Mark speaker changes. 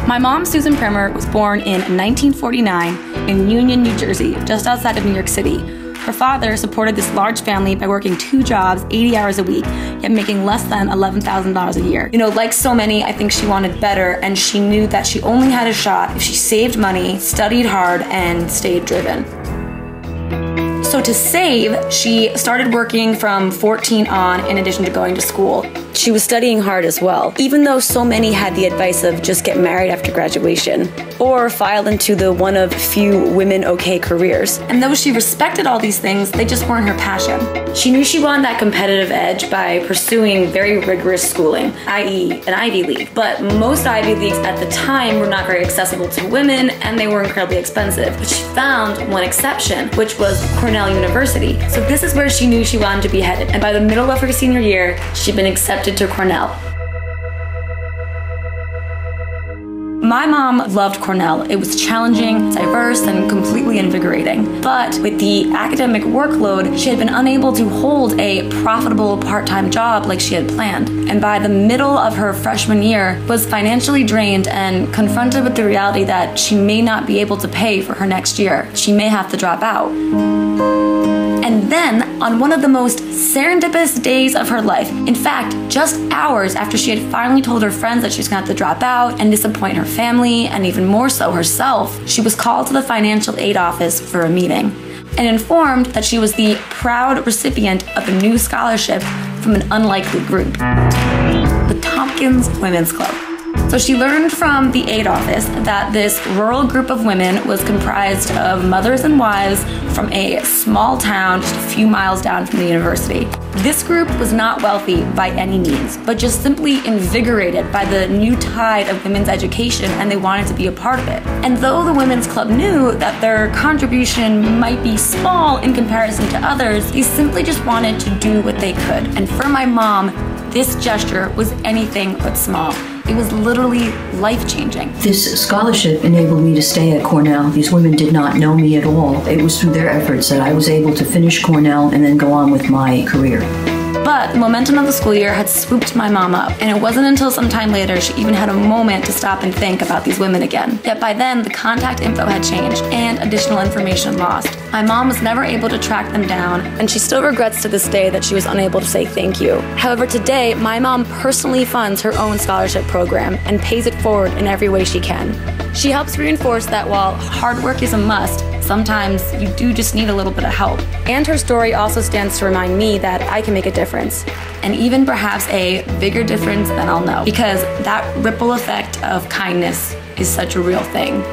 Speaker 1: My mom, Susan Primer, was born in 1949 in Union, New Jersey, just outside of New York City. Her father supported this large family by working 2 jobs, 80 hours a week, yet making less than $11,000 a year. You know, like so many, I think she wanted better, and she knew that she only had a shot if she saved money, studied hard, and stayed driven. So to save, she started working from 14 on in addition to going to school. She was studying hard as well, even though so many had the advice of just get married after graduation, or file into the one of few women okay careers. And though she respected all these things, they just weren't her passion. She knew she wanted that competitive edge by pursuing very rigorous schooling, i.e. an Ivy League. But most Ivy Leagues at the time were not very accessible to women, and they were incredibly expensive. But she found one exception, which was Cornell University. So this is where she knew she wanted to be headed. And by the middle of her senior year, she'd been accepted to Cornell. My mom loved Cornell. It was challenging, diverse, and completely invigorating. But with the academic workload, she had been unable to hold a profitable part-time job like she had planned. And by the middle of her freshman year, was financially drained and confronted with the reality that she may not be able to pay for her next year. She may have to drop out. And then, on one of the most serendipitous days of her life, in fact, just hours after she had finally told her friends that she was going to have to drop out and disappoint her family, and even more so herself, she was called to the financial aid office for a meeting and informed that she was the proud recipient of a new scholarship from an unlikely group, the Tompkins Women's Club. So she learned from the aid office that this rural group of women was comprised of mothers and wives from a small town just a few miles down from the university. This group was not wealthy by any means, but just simply invigorated by the new tide of women's education, and they wanted to be a part of it. And though the Women's Club knew that their contribution might be small in comparison to others, they simply just wanted to do what they could. And for my mom, this gesture was anything but small. It was literally life-changing.
Speaker 2: This scholarship enabled me to stay at Cornell. These women did not know me at all. It was through their efforts that I was able to finish Cornell and then go on with my career.
Speaker 1: But the momentum of the school year had swooped my mom up, and it wasn't until some time later she even had a moment to stop and think about these women again. Yet by then, the contact info had changed and additional information lost. My mom was never able to track them down, and she still regrets to this day that she was unable to say thank you. However, today, my mom personally funds her own scholarship program and pays it forward in every way she can. She helps reinforce that while hard work is a must, sometimes you do just need a little bit of help. And her story also stands to remind me that I can make a difference, and even perhaps a bigger difference than I'll know, because that ripple effect of kindness is such a real thing.